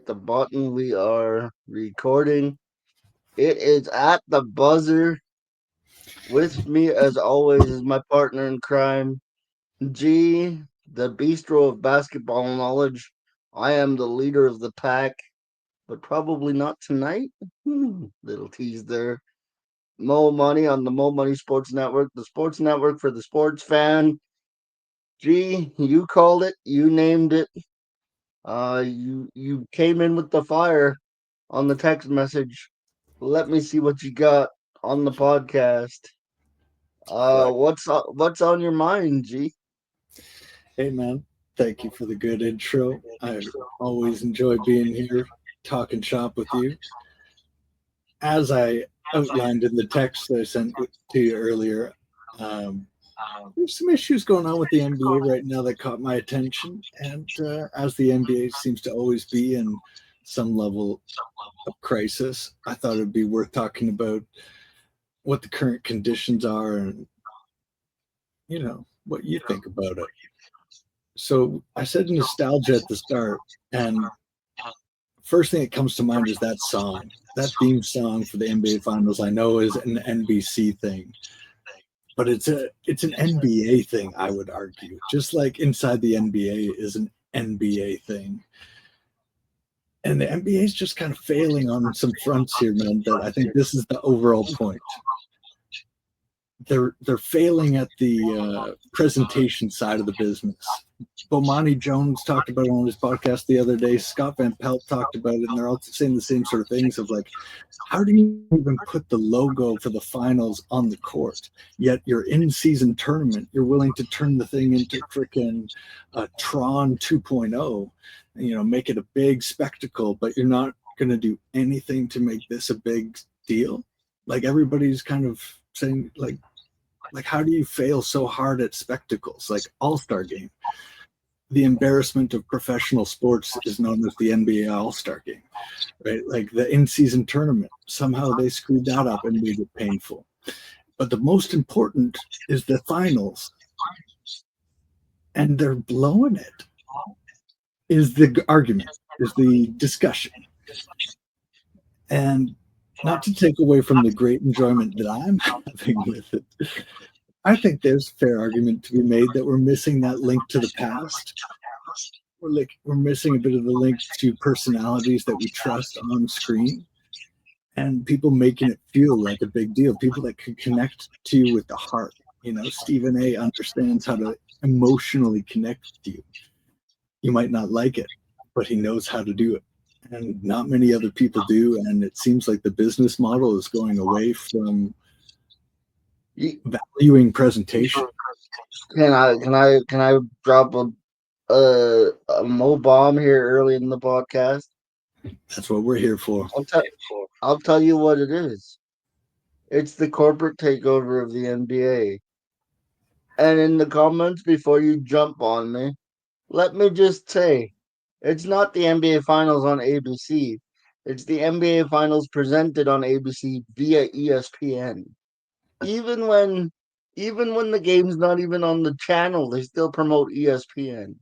hit the button. We are recording. It is at the buzzer. With me, as always, is my partner in crime, G, the bistro of basketball knowledge. I am the leader of the pack, but probably not tonight. Little tease there. Mo Money on the Mo Money Sports Network, the sports network for the sports fan. G, you called it. You named it. You came in with the fire on the text message. Let me see what you got on the podcast. Right. What's on your mind, G? Hey, man. Thank you for the good intro. I always enjoy being here, talking shop with you. As I outlined in the text that I sent to you earlier, um, there's some issues going on with the NBA right now that caught my attention. And as the NBA seems to always be in some level of crisis, I thought it'd be worth talking about what the current conditions are and, what you think about it. So I said nostalgia at the start, and first thing that comes to mind is that song, that theme song for the NBA Finals. I know is an NBC thing, but it's an NBA thing. I would argue, just like inside the NBA is an NBA thing, and the NBA is just kind of failing on some fronts here, man. That I think this is the overall point. They're failing at the presentation side of the business. Bomani Jones talked about it on his podcast the other day. Scott Van Pelt talked about it, and they're all saying the same sort of things of like, how do you even put the logo for the finals on the court? Yet your in-season tournament, you're willing to turn the thing into freaking Tron 2.0, make it a big spectacle, but you're not going to do anything to make this a big deal. Like everybody's kind of saying like how do you fail so hard at spectacles like All-Star Game? The embarrassment of professional sports is known as the NBA All-Star Game, right? Like the in-season tournament, somehow they screwed that up and made it painful. But the most important is the finals, and they're blowing it. Is the argument, is the discussion. And not to take away from the great enjoyment that I'm having with it, I think there's a fair argument to be made that we're missing that link to the past. We're missing a bit of the link to personalities that we trust on screen, and people making it feel like a big deal. People that can connect to you with the heart. Stephen A. understands how to emotionally connect with you. You might not like it, but he knows how to do it. And not many other people do. And it seems like the business model is going away from valuing presentation. Can I drop a mo bomb here early in the podcast? That's what we're here for. I'll tell you what it is. It's the corporate takeover of the NBA. And in the comments before you jump on me, let me just say, it's not the NBA Finals on ABC. It's the NBA Finals presented on ABC via ESPN. Even when even when the game's not even on the channel, they still promote ESPN.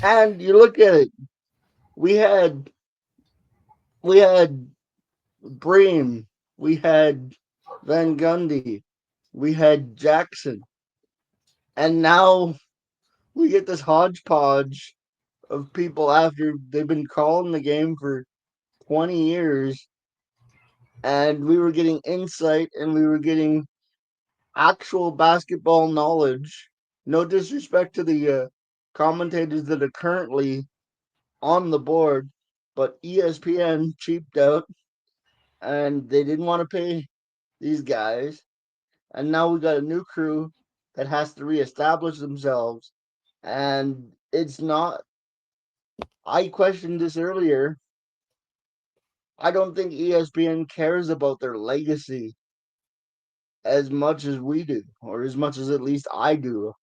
And you look at it, we had we had Bream, we had Van Gundy, we had Jackson, and now we get this hodgepodge of people after they've been calling the game for 20 years, and we were getting insight and we were getting actual basketball knowledge. No disrespect to the commentators that are currently on the board, but ESPN cheaped out and they didn't want to pay these guys. And now we got a new crew that has to reestablish themselves. And it's not, I questioned this earlier. I don't think ESPN cares about their legacy as much as we do, or as much as at least I do.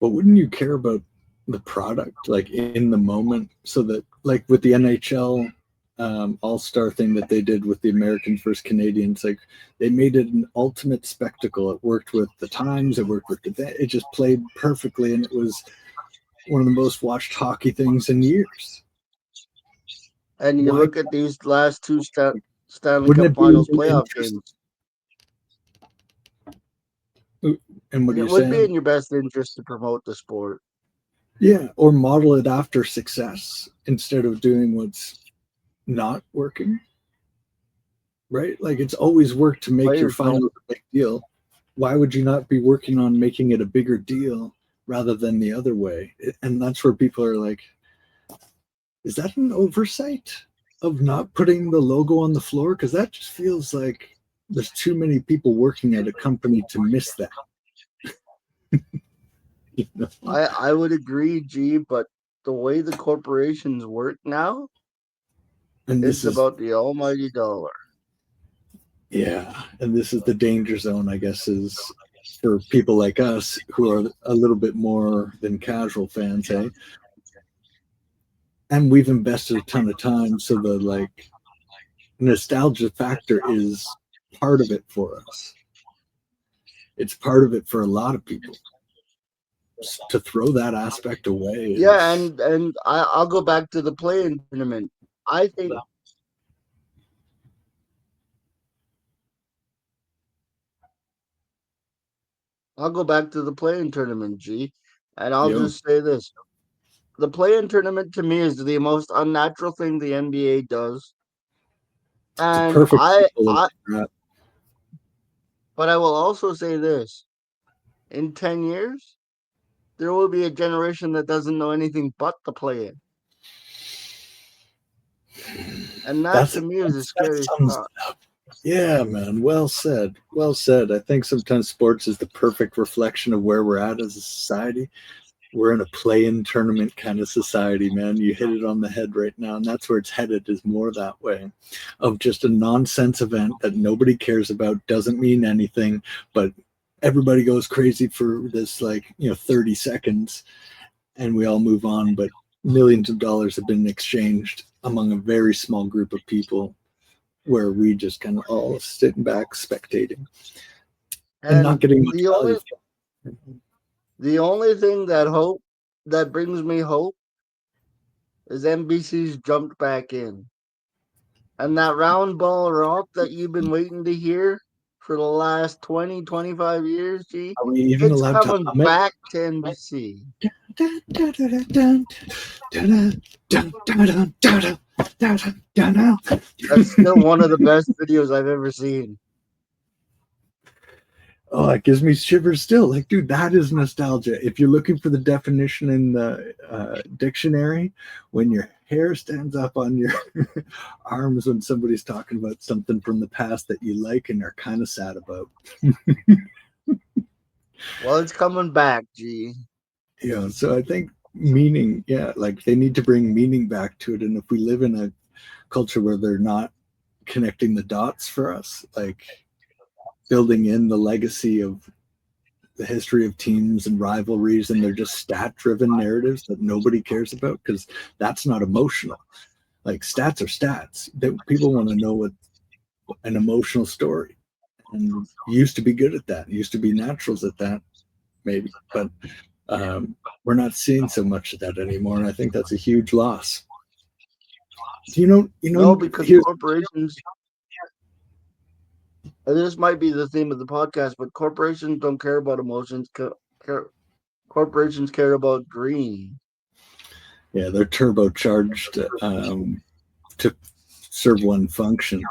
But wouldn't you care about the product, like in the moment, so that, like with the NHL All-Star thing that they did with the Americans versus Canadians, like they made it an ultimate spectacle. It worked with the times, it worked with it just played perfectly, and it was one of the most watched hockey things in years. And you Why- look at these last two Stanley Wouldn't Cup it be Finals in playoff interest- games. And what are It you would be saying? in your best interest to promote the sport. Yeah, or model it after success instead of doing what's not working. Right? Like it's always worked to make your Players final don't. a big deal. Why would you not be working on making it a bigger deal rather than the other way? And that's where people are like, is that an oversight of not putting the logo on the floor? Because that just feels like there's too many people working at a company to miss that. You know? I would agree, G, but the way the corporations work now, And this it's is about the almighty dollar. Yeah, and this is the danger zone, I guess, is for people like us who are a little bit more than casual fans, hey? And we've invested a ton of time, so the like nostalgia factor is part of it for us. It's part of it for a lot of people. To throw that aspect away Yeah, is and I'll go back to the play-in tournament. I think I'll go back to the play-in tournament, G, and I'll yo, just say this: the play-in tournament to me is the most unnatural thing the NBA does, it's a and perfect example of that. but I will also say this: in 10 years, there will be a generation that doesn't know anything but the play-in, and that That's to me is a that scary sums thought. it up. Yeah, man. Well said. Well said. I think sometimes sports is the perfect reflection of where we're at as a society. We're in a play-in tournament kind of society, man. You hit it on the head right now, and that's where it's headed, is more that way, of just a nonsense event that nobody cares about, doesn't mean anything, but everybody goes crazy for this, 30 seconds, and we all move on. But millions of dollars have been exchanged among a very small group of people, where we just kind of all sitting back spectating and not And getting much value. the only thing that brings me hope is NBC's jumped back in. And that round ball rock that you've been waiting to hear for the last 20, 25 years, G, Are we even it's allowed to coming hum it? back to NBC. That's still one of the best videos I've ever seen. Oh, it gives me shivers still. Like, dude, that is nostalgia. If you're looking for the definition in the dictionary, when your hair stands up on your arms when somebody's talking about something from the past that you like and are kind of sad about. Well, it's coming back, G. So I think meaning, like they need to bring meaning back to it. And if we live in a culture where they're not connecting the dots for us, like building in the legacy of the history of teams and rivalries, and they're just stat driven narratives that nobody cares about, because that's not emotional. Like stats are stats. People want to know what an emotional story, and used to be good at that, used to be naturals at that, maybe, but we're not seeing so much of that anymore, and I think that's a huge loss. No, because here's corporations, and this might be the theme of the podcast, but corporations don't care about emotions. Corporations care about green. Yeah, they're turbocharged to serve one function.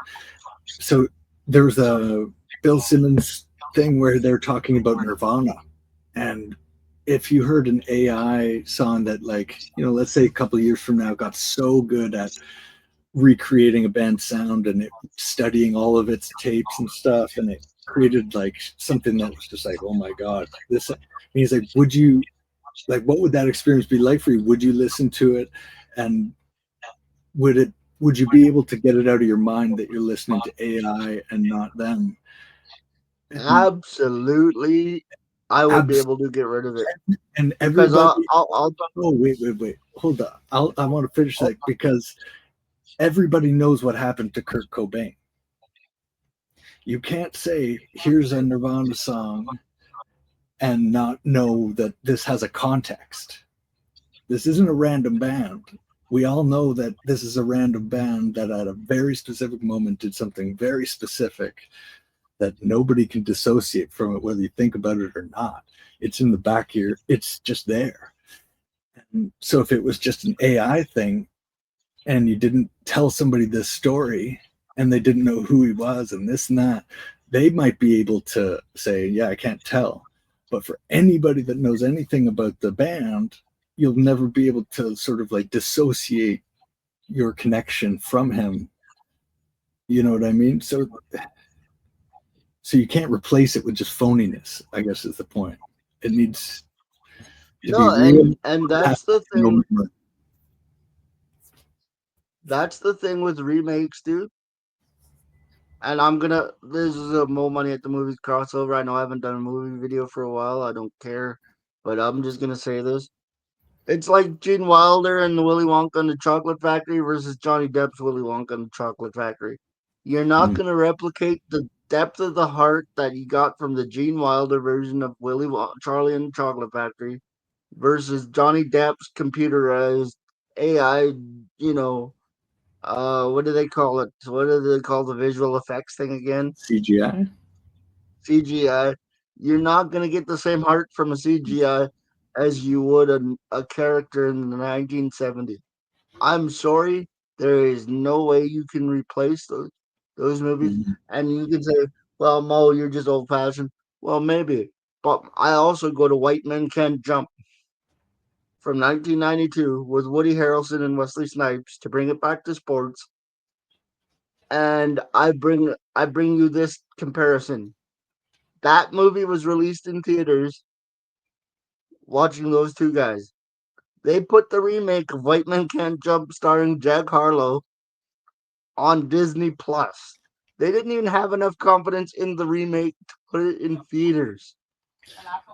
So there was a Bill Simmons thing where they're talking about Nirvana. And if you heard an AI song that, let's say a couple of years from now got so good at recreating a band's sound and studying all of its tapes and stuff, and it created like something that was just like, oh my God, this. And he's like, what would that experience be like for you? Would you listen to it, and would you be able to get it out of your mind that you're listening to AI and not them? Absolutely, I would be able to get rid of it. And Because everybody. I'll Oh, wait. Hold on. I want to finish that, because everybody knows what happened to Kurt Cobain. You can't say, here's a Nirvana song, and not know that this has a context. This isn't a random band. We all know that this is a random band that at a very specific moment did something very specific that nobody can dissociate from it, whether you think about it or not. It's in the back here. It's just there. And so if it was just an AI thing and you didn't tell somebody this story and they didn't know who he was and this and that, they might be able to say, yeah, I can't tell. But for anybody that knows anything about the band, you'll never be able to sort of like dissociate your connection from him. You know what I mean? So you can't replace it with just phoniness, I guess is the point. It needs to be real. And that's the thing. That's the thing with remakes, dude. And this is a Mo Money at the Movies crossover. I know I haven't done a movie video for a while. I don't care. But I'm just gonna say this. It's like Gene Wilder and the Willy Wonka and the Chocolate Factory versus Johnny Depp's Willy Wonka and the Chocolate Factory. You're not gonna replicate the depth of the heart that you got from the Gene Wilder version of Charlie and the Chocolate Factory versus Johnny Depp's computerized AI, what do they call it? What do they call the visual effects thing again? CGI. CGI. You're not gonna get the same heart from a CGI as you would a character in the 1970s. I'm sorry, there is no way you can replace those movies. Mm-hmm. And you can say, well, Mo, you're just old fashioned. Well, maybe. But I also go to White Men Can't Jump from 1992 with Woody Harrelson and Wesley Snipes to bring it back to sports. And I bring you this comparison. That movie was released in theaters. Watching those two guys, they put the remake of White Men Can't Jump starring Jack Harlow on Disney Plus. They didn't even have enough confidence in the remake to put it in theaters.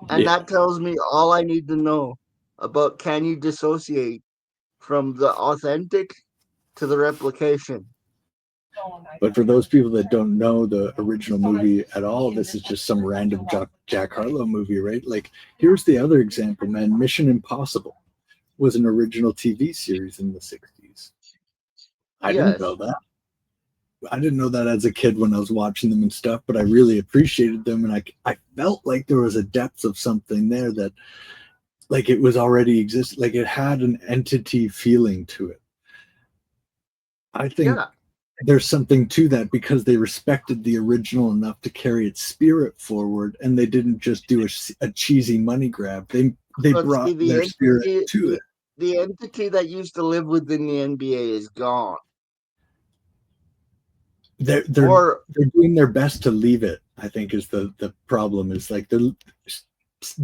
And that tells me all I need to know about can you dissociate from the authentic to the replication. But for those people that don't know the original movie at all, this is just some random Jack Harlow movie, right? Like, here's the other example, man. Mission Impossible was an original TV series in the 60s. I didn't know that. I didn't know that as a kid when I was watching them and stuff, but I really appreciated them. And I felt like there was a depth of something there that, like, it was already existed. Like, it had an entity feeling to it. I think there's something to that because they respected the original enough to carry its spirit forward, and they didn't just do a cheesy money grab. They brought their spirit to it. The entity that used to live within the NBA is gone. They're doing their best to leave it, I think, is the problem. Is like they're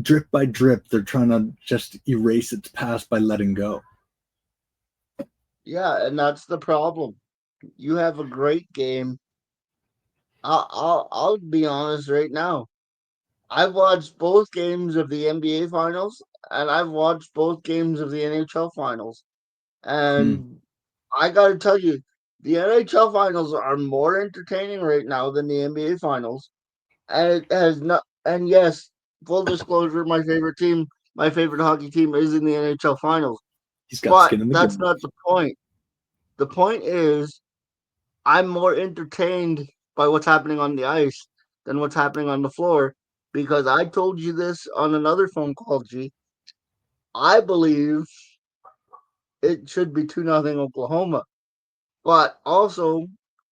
drip by drip, they're trying to just erase its past by letting go. Yeah, and that's the problem. You have a great game. I'll be honest right now. I've watched both games of the NBA Finals, and I've watched both games of the NHL Finals. And I got to tell you, the NHL Finals are more entertaining right now than the NBA Finals. And it has not. And yes, full disclosure, my favorite hockey team, is in the NHL Finals. He's got skin in the game. That's not the point. The point is, I'm more entertained by what's happening on the ice than what's happening on the floor, because I told you this on another phone call, G. I believe it should be 2-0 Oklahoma. But also,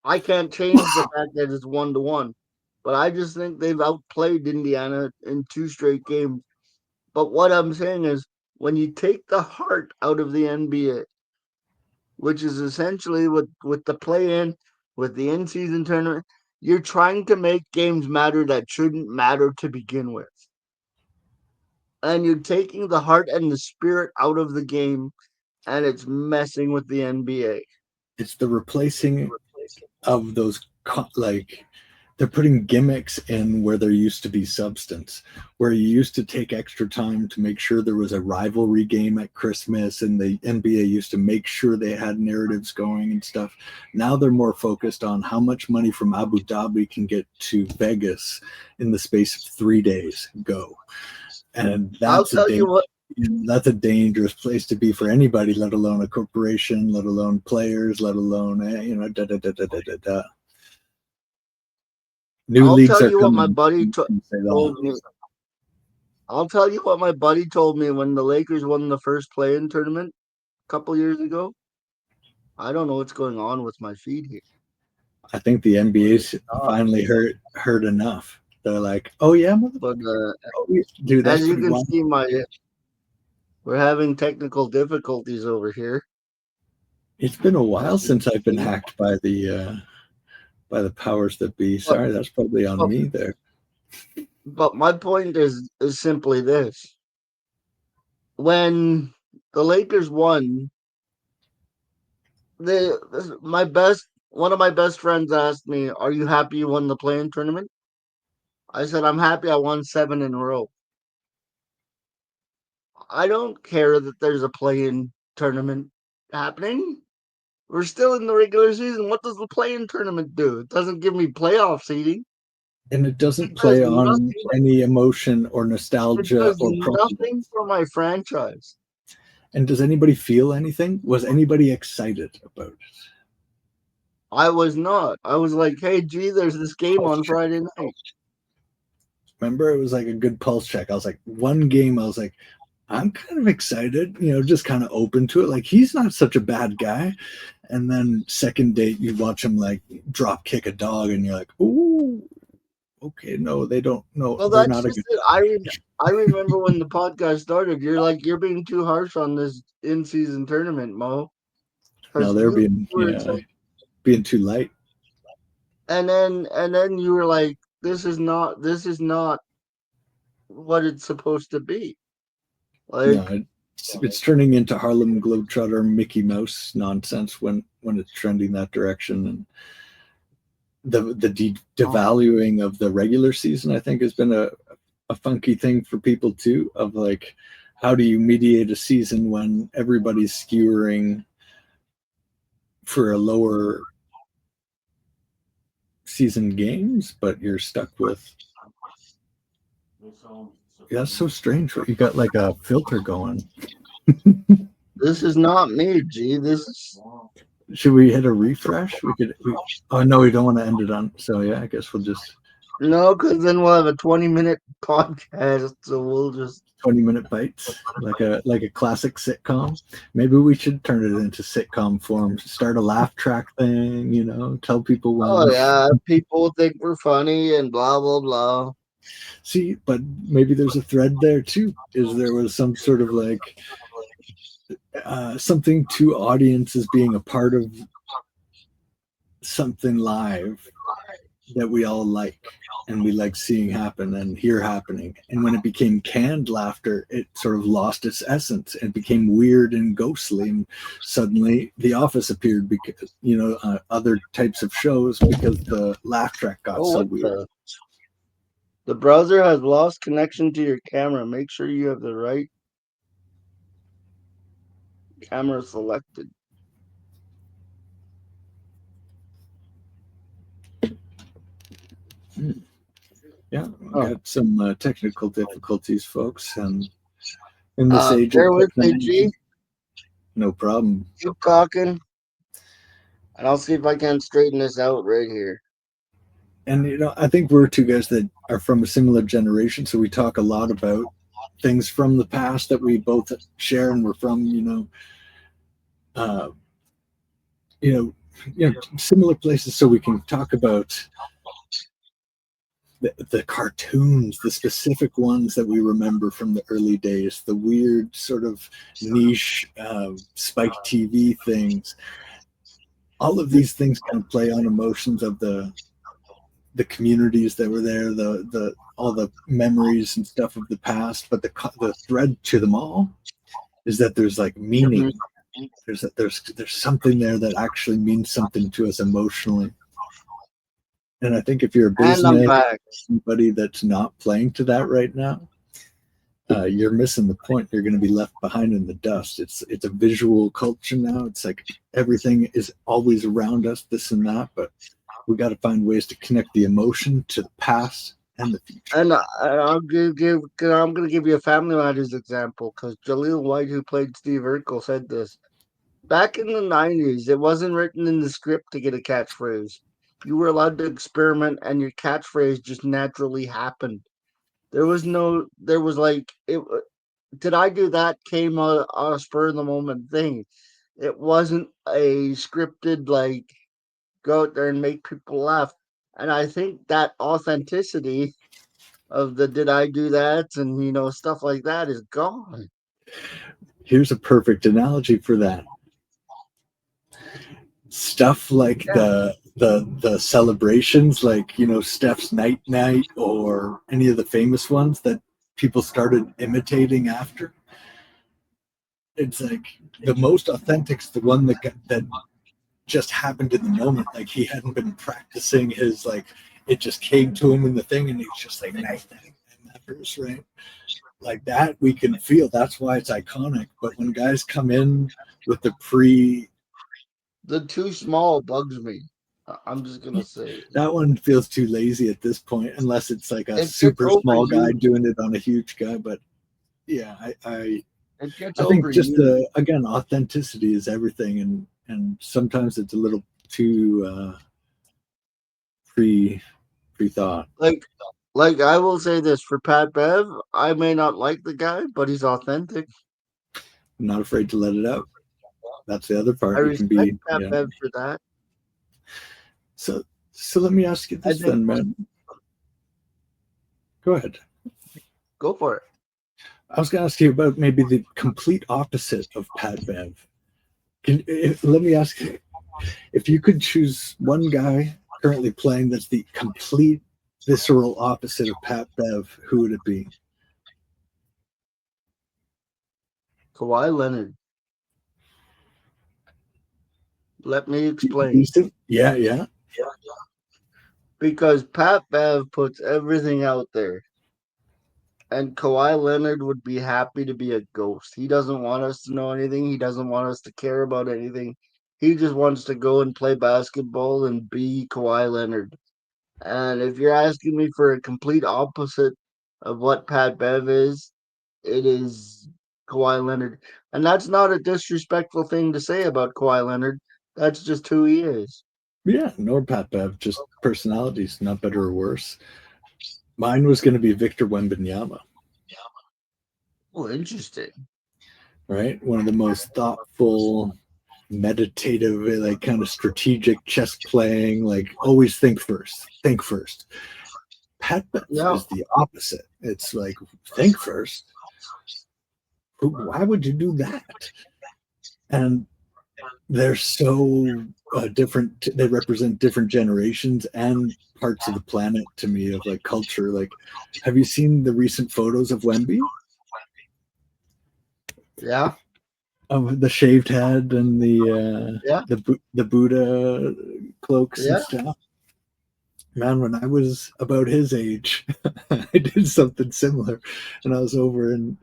I can't change the fact that it's 1-1. But I just think they've outplayed Indiana in 2 straight games. But what I'm saying is, when you take the heart out of the NBA, which is essentially with the play-in, with the in-season tournament, you're trying to make games matter that shouldn't matter to begin with. And you're taking the heart and the spirit out of the game, and it's messing with the NBA. It's the replacing of those, like, they're putting gimmicks in where there used to be substance, where you used to take extra time to make sure there was a rivalry game at Christmas, and the NBA used to make sure they had narratives going and stuff. Now they're more focused on how much money from Abu Dhabi can get to Vegas in the space of 3 days. Go. And that's I'll tell you what. That's a dangerous place to be for anybody, let alone a corporation, let alone players, let alone New I'll leagues tell are you what my coming. buddy Say told that. me. I'll tell you what my buddy told me when the Lakers won the first play-in tournament a couple years ago. I don't know what's going on with my feed here. I think the NBA's finally heard enough. They're like, oh yeah, But dude, that's as you pretty can wild. see, we're having technical difficulties over here. It's been a while since I've been hacked by the powers that be. Sorry, that's probably on me there. But my point is simply this: when the Lakers won, one of my best friends asked me, "Are you happy you won the play-in tournament?" I said, "I'm happy I won 7 in a row." I don't care that there's a play-in tournament happening. We're still in the regular season. What does the play-in tournament do? It doesn't give me playoff seeding. And it doesn't It does play on nothing. any emotion or It nostalgia does or nothing for my franchise. And does anybody feel anything? Was anybody excited about it? I was not. I was like, hey, gee, there's this game on Friday night. Remember, it was like a good pulse check. I was like, one game, I was like, I'm kind of excited, just kind of open to it. Like, he's not such a bad guy. And then second date, you watch him like drop kick a dog, and you're like, ooh, okay, no, they don't. No, Well, they're that's not a just good. it. I remember when the podcast started. You're like, you're being too harsh on this in-season tournament, Mo. No, Because they're you being were excited. being too light. And then you were like, this is not what it's supposed to be. Like, No, it's turning into Harlem Globetrotter Mickey Mouse nonsense when it's trending that direction. And the devaluing of the regular season, I think, has been a funky thing for people too, of like, how do you mediate a season when everybody's skewering for a lower season games, but you're stuck with. Yeah, that's so strange. You got like a filter going. this is not me, G. This is Should we hit a refresh? Oh no, we don't want to end it on. So yeah, I guess we'll just no, because then we'll have a 20-minute podcast. So we'll just 20-minute bites, like a classic sitcom. Maybe we should turn it into sitcom form. Start a laugh track thing, tell people when. oh yeah, people think we're funny and blah blah blah. See, but maybe there's a thread there too. Is there was some sort of like something to audiences being a part of something live that we all like and we like seeing happen and hear happening. And when it became canned laughter, it sort of lost its essence and became weird and ghostly. And suddenly The Office appeared because, other types of shows, because the laugh track got so weird. The browser has lost connection to your camera. Make sure you have the right camera selected. Yeah, we got some technical difficulties, folks, and in this age Bear of with me, technology, G. no problem. Keep talking, and I'll see if I can straighten this out right here. And I think we're two guys that are from a similar generation, so we talk a lot about things from the past that we both share, and we're from similar places, so we can talk about the cartoons, the specific ones that we remember from the early days, the weird sort of niche Spike TV things. All of these things kind of play on emotions of the communities that were there, the all the memories and stuff of the past. But the thread to them all is that there's like meaning. There's something there that actually means something to us emotionally. And I think if you're a business, somebody that's not playing to that right now, you're missing the point. You're going to be left behind in the dust. It's a visual culture now. It's like everything is always around us, this and that, but we got to find ways to connect the emotion to the past and the future. And I'm gonna give you a Family Matters example because Jaleel White, who played Steve Urkel, said this. Back in the 90s, it wasn't written in the script to get a catchphrase. You were allowed to experiment, and your catchphrase just naturally happened. There was like, did I do that came on a spur of the moment thing. It wasn't a scripted, like, go out there and make people laugh. And I think that authenticity of the did I do that and, stuff like that is gone. Here's a perfect analogy for that. Stuff like the celebrations, like Steph's night or any of the famous ones that people started imitating after. It's like the most authentic's the one that just happened in the moment. Like he hadn't been practicing his, like it just came to him in the thing, and he's just like night, and that verse, right? Like that we can feel. That's why it's iconic. But when guys come in with the too small bugs me. I'm just gonna say that one feels too lazy at this point, unless it's like a it gets super small guy overused. doing it on a huge guy. But yeah, It gets I think just overused. again, authenticity is everything, and sometimes it's a little too pre-thought. Like I will say this for Pat Bev, I may not like the guy, but he's authentic. I'm not afraid to let it out. That's the other I part. You can respect be, Pat Bev for that. So let me ask you I this think then, man. Go ahead. go for it. I was going to ask you about maybe the complete opposite of Pat Bev. Let me ask you, if you could choose one guy currently playing that's the complete visceral opposite of Pat Bev, who would it be? Kawhi Leonard. Let me explain. Decent? Yeah. Because Pat Bev puts everything out there. And Kawhi Leonard would be happy to be a ghost. He doesn't want us to know anything. He doesn't want us to care about anything. He just wants to go and play basketball and be Kawhi Leonard. And if you're asking me for a complete opposite of what Pat Bev is, it is Kawhi Leonard. And that's not a disrespectful thing to say about Kawhi Leonard. That's just who he is. Yeah, nor Pat Bev, just personalities, not better or worse. Mine was going to be Victor Wembanyama. Oh, interesting. Right? One of the most thoughtful, meditative, like kind of strategic chess playing, like always think first. Pat Bev is the opposite. It's like think first. Why would you do that? And they're so different. They represent different generations and parts of the planet to me, of like culture. Like, have you seen the recent photos of Wemby? Yeah. Of the shaved head and the Buddha cloaks and stuff. Man, when I was about his age, I did something similar, and I was over in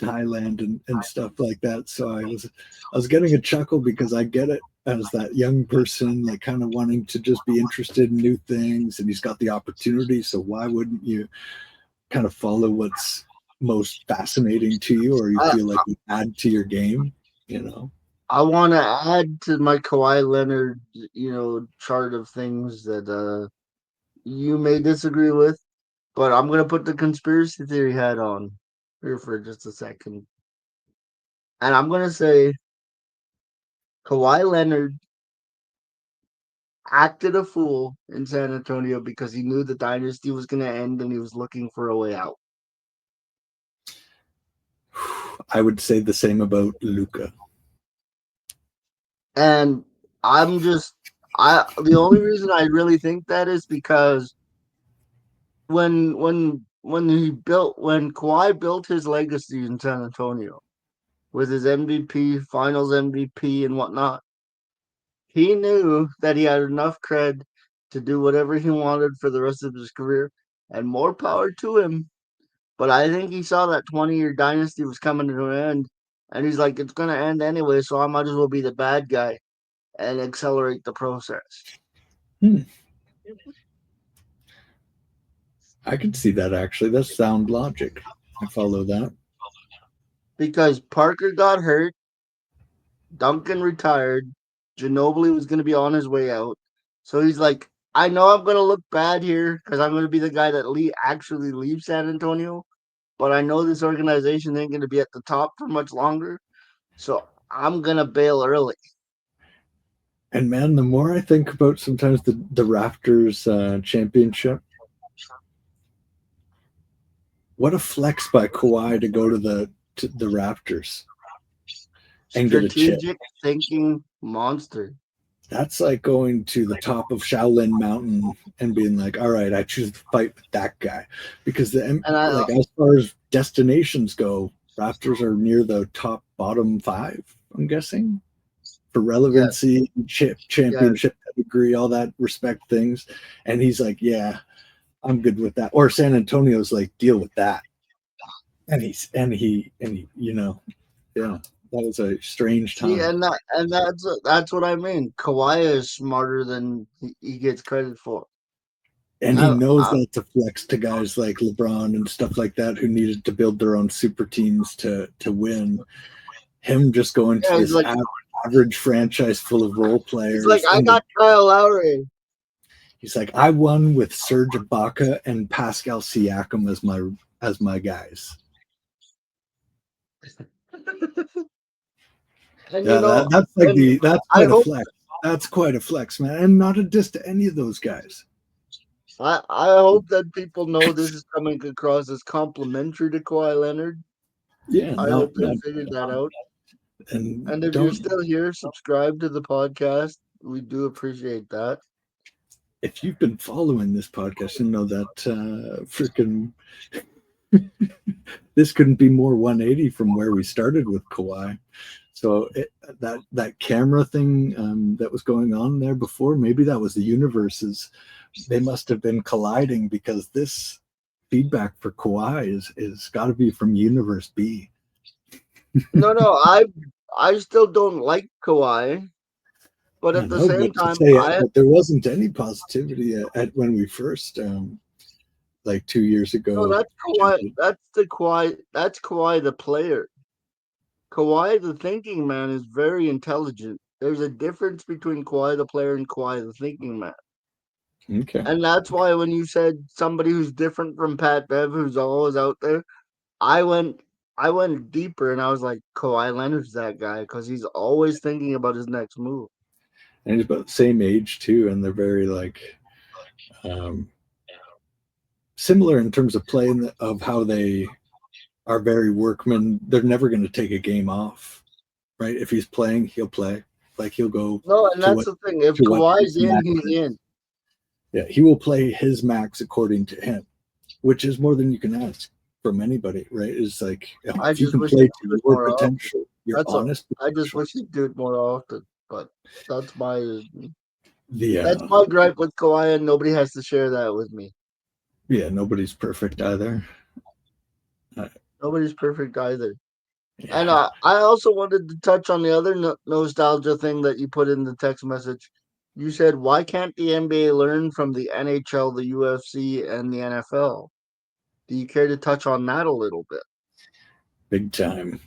Thailand and stuff like that. So I was getting a chuckle because I get it as that young person, like kind of wanting to just be interested in new things, and he's got the opportunity. So why wouldn't you kind of follow what's most fascinating to you, or you feel like you add to your game, I want to add to my Kawhi Leonard, chart of things that you may disagree with, but I'm going to put the conspiracy theory hat on here for just a second. And I'm going to say Kawhi Leonard acted a fool in San Antonio because he knew the dynasty was going to end and he was looking for a way out. I would say the same about Luka. And the only reason I really think that is because when Kawhi built his legacy in San Antonio with his MVP, Finals MVP, and whatnot, he knew that he had enough cred to do whatever he wanted for the rest of his career, and more power to him. But I think he saw that 20-year dynasty was coming to an end, and he's like, it's going to end anyway, so I might as well be the bad guy and accelerate the process. I can see that actually. That's sound logic. I follow that. Because Parker got hurt, Duncan retired, Ginobili was going to be on his way out. So he's like, I know I'm going to look bad here because I'm going to be the guy that actually leaves San Antonio, but I know this organization ain't going to be at the top for much longer. So I'm going to bail early. And man, the more I think about sometimes the Raptors championship, what a flex by Kawhi to go to the Raptors and get a chip. Strategic thinking monster. That's like going to the top of Shaolin Mountain and being like, all right, I choose to fight with that guy. Because like as far as destinations go, Raptors are near the top bottom 5, I'm guessing. For relevancy, championship pedigree, all that respect things. And he's like, yeah, I'm good with that. Or San Antonio's like, deal with that. And he, you know, yeah, that was a strange time. See, and that's what I mean. Kawhi is smarter than he gets credit for. And he knows that's a flex to guys like LeBron and stuff like that who needed to build their own super teams to win. Him just going to this like, average franchise full of role players. He's like, I got Kyle Lowry. He's like, I won with Serge Ibaka and Pascal Siakam as my guys. And yeah, that's quite a flex. That's quite a flex, man, and not a diss to any of those guys. I hope that people know this is coming across as complimentary to Kawhi Leonard. Yeah, I hope they figured that out. And if you're still here, subscribe to the podcast. We do appreciate that. If you've been following this podcast, you know that freaking this couldn't be more 180 from where we started with Kawhi. So that camera thing that was going on there before, maybe that was the universes. They must have been colliding because this feedback for Kawhi is got to be from Universe B. No, I still don't like Kawhi, but at the same time, there wasn't any positivity at when we first like 2 years ago. No, that's Kawhi. That's Kawhi the player. Kawhi the thinking man is very intelligent. There's a difference between Kawhi the player and Kawhi the thinking man. Okay. And that's why when you said somebody who's different from Pat Bev, who's always out there, I went deeper and I was like, Kawhi Leonard's that guy because he's always thinking about his next move. And he's about the same age too, and they're very like similar in terms of play of how they are very workmen. They're never going to take a game off, right? If he's playing, he'll play. Like he'll go. No, and that's the thing. If Kawhi's in, he's in. Yeah, he will play his max according to him, which is more than you can ask from anybody, right? It's like if you can play to your potential, you're honest. I just wish he'd do it more often, but that's my that's my gripe with Kawhi, and nobody has to share that with me. Yeah, nobody's perfect either. Nobody's perfect either. Yeah. And I also wanted to touch on the other nostalgia thing that you put in the text message. You said, why can't the NBA learn from the NHL, the UFC, and the NFL? Do you care to touch on that a little bit? Big time.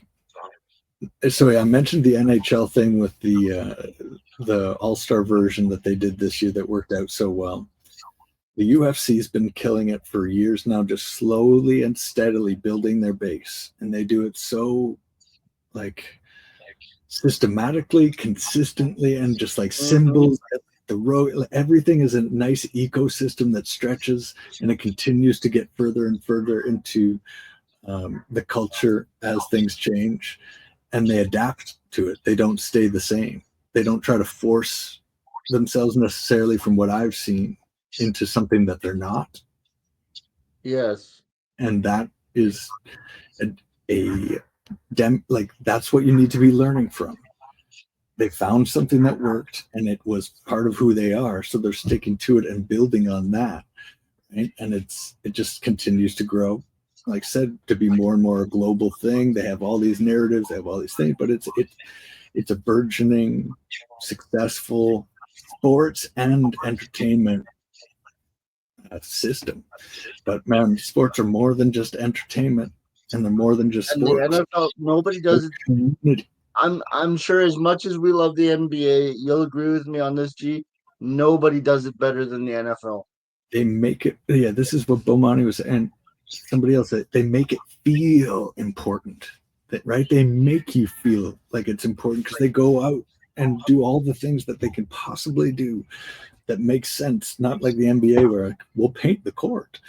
So I mentioned the NHL thing with the All-Star version that they did this year that worked out so well. The UFC's been killing it for years now, just slowly and steadily building their base. And they do it so like systematically, consistently, and just like symbols, the road, everything is a nice ecosystem that stretches and it continues to get further and further into the culture as things change, and they adapt to it. They don't stay the same. They don't try to force themselves necessarily, from what I've seen, into something that they're not. Yes. And that is like that's what you need to be learning from. They found something that worked and it was part of who they are, so they're sticking to it and building on that, right? And it just continues to grow, like I said, to be more and more a global thing. They have all these narratives, they have all these things, but it's a burgeoning, successful sports and entertainment system. But man, sports are more than just entertainment, and they're more than just And the sports. NFL, nobody does it. Community. I'm sure as much as we love the NBA, you'll agree with me on this, G. Nobody does it better than the NFL. They make it. Yeah, this is what Bomani was, and somebody else said. They make it feel important. Right? They make you feel like it's important because they go out and do all the things that they can possibly do that makes sense. Not like the NBA where we'll paint the court